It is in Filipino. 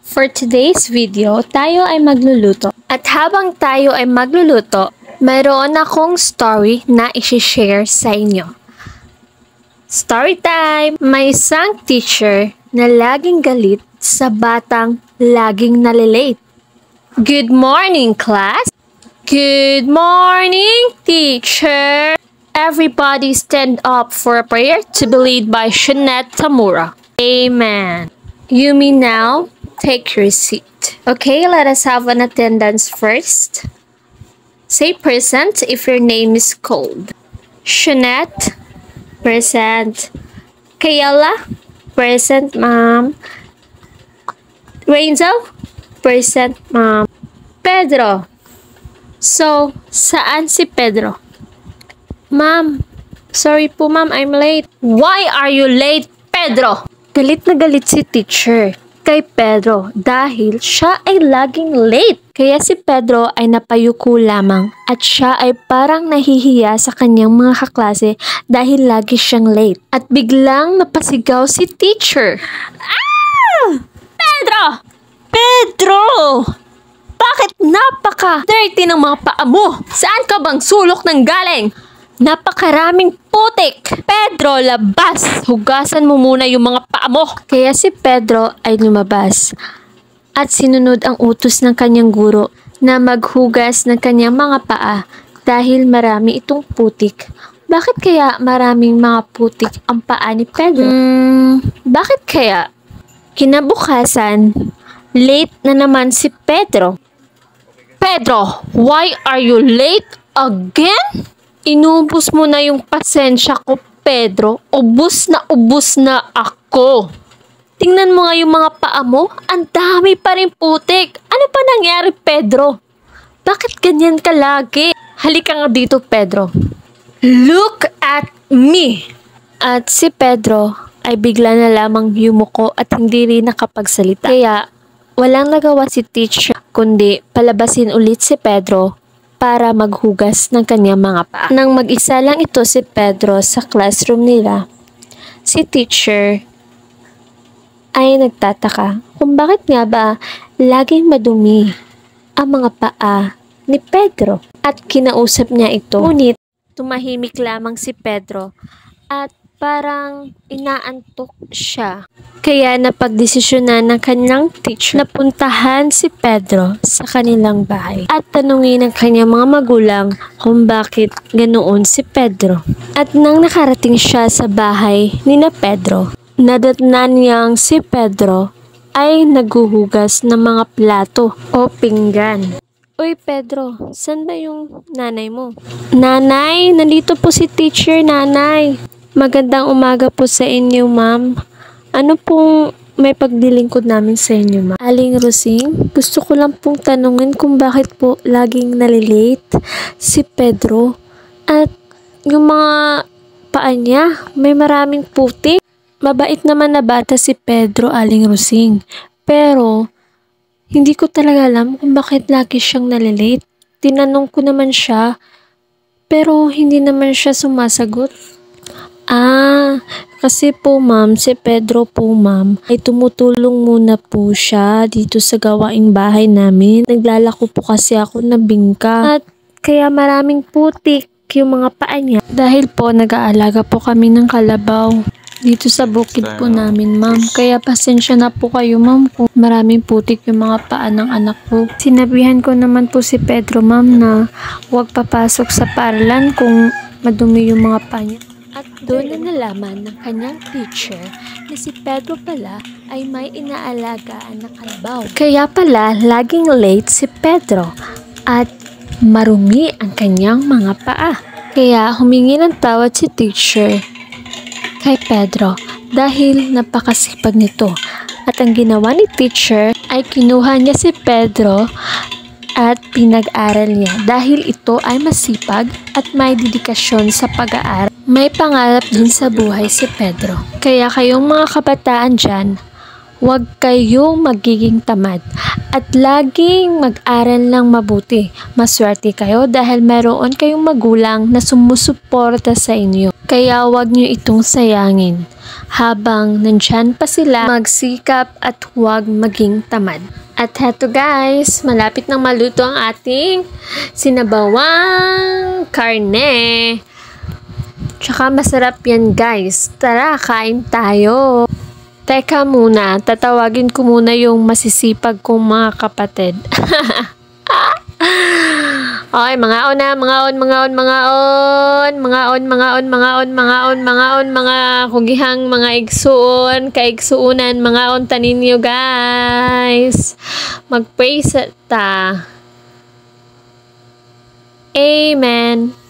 For today's video, tayo ay magluluto. At habang tayo ay magluluto, mayroon akong story na i-share sa inyo. Story time! May isang teacher na laging galit sa batang laging nalilate. Good morning, class! Good morning, teacher! Everybody stand up for a prayer to be led by Shanette Tamura. Amen. You may now take your seat. Okay, let us have an attendance first. Say present if your name is called. Shanette, present. Kayla, present, ma'am. Rainzel, present, ma'am. Pedro. So, saan si Pedro? Ma'am, sorry po ma'am, I'm late. Why are you late, Pedro? Galit na galit si teacher kay Pedro dahil siya ay laging late. Kaya si Pedro ay napayuko lamang at siya ay parang nahihiya sa kanyang mga kaklase dahil lagi siyang late. At biglang napasigaw si teacher. Ah! Pedro! Pedro! Bakit napaka-dirty ng mga paa mo? Saan ka bang sulok ng galing? Napakaraming putik! Pedro, labas! Hugasan mo muna yung mga paa mo! Kaya si Pedro ay lumabas at sinunod ang utos ng kanyang guro na maghugas ng kanyang mga paa dahil marami itong putik. Bakit kaya maraming mga putik ang paa ni Pedro? Bakit kaya? Kinabukasan, late na naman si Pedro. Pedro, why are you late again? Inubos mo na yung pasensya ko, Pedro. Ubus na ako. Tingnan mo nga yung mga paa mo. Ang dami pa rin putik. Ano pa nangyari, Pedro? Bakit ganyan ka lagi? Halika nga dito, Pedro. Look at me! At si Pedro ay bigla na lamang yumuko at hindi rin nakapagsalita. Kaya walang nagawa si teacher kundi palabasin ulit si Pedro para maghugas ng kanyang mga paa. Nang mag-isa lang ito si Pedro sa classroom nila, si teacher ay nagtataka kung bakit nga ba laging madumi ang mga paa ni Pedro. At kinausap niya ito. Ngunit tumahimik lamang si Pedro at parang inaantok siya. Kaya napagdesisyonan ng kanyang teacher na puntahan si Pedro sa kanilang bahay at tanungin ng kanyang mga magulang kung bakit ganoon si Pedro. At nang nakarating siya sa bahay ni na Pedro, nadatnan niyang si Pedro ay naghuhugas ng mga plato o pinggan. Uy Pedro, saan ba yung nanay mo? Nanay, nandito po si teacher, nanay. Magandang umaga po sa inyo, ma'am. Ano pong may pagdilingkod namin sa inyo, ma'am? Aling Rosing, gusto ko lang pong tanungin kung bakit po laging nalilate si Pedro. At yung mga paa niya, may maraming putik. Mabait naman na bata si Pedro, Aling Rosing. Pero, hindi ko talaga alam kung bakit lagi siyang nalilate. Tinanong ko naman siya, pero hindi naman siya sumasagot. Kasi po ma'am, si Pedro po ma'am, ay tumutulong muna po siya dito sa gawaing bahay namin. Naglalako po kasi ako ng bingka at kaya maraming putik yung mga paa niya. Dahil po nag-aalaga po kami ng kalabaw dito sa bukid po namin ma'am. Kaya pasensya na po kayo ma'am kung maraming putik yung mga paa ng anak ko. Sinabihan ko naman po si Pedro ma'am na huwag papasok sa paaralan kung madumi yung mga paa niya. At doon na nalaman ng kanyang teacher na si Pedro pala ay may inaalagaan na kalabaw. Kaya pala laging late si Pedro at marumi ang kanyang mga paa. Kaya humingi ng tawad si teacher kay Pedro dahil napakasipag nito. At ang ginawa ni teacher ay kinuha niya si Pedro at pinag-aral niya dahil ito ay masipag at may dedikasyon sa pag-aaral. May pangarap din sa buhay si Pedro. Kaya kayong mga kabataan dyan, huwag kayong magiging tamad at laging mag-aral ng mabuti. Maswerte kayo dahil meron kayong magulang na sumusuporta sa inyo. Kaya wag nyo itong sayangin. Habang nandyan pa sila, magsikap at huwag maging tamad. At heto guys, malapit nang maluto ang ating sinabawang karne. Tsaka masarap yan guys. Tara, kain tayo. Teka muna, tatawagin ko muna yung masisipag kong mga kapatid. Okay, mga kugihang, mga igsuon, kaigsuunan, mga on tanin nyo guys. Mag-pray sa ta. Amen.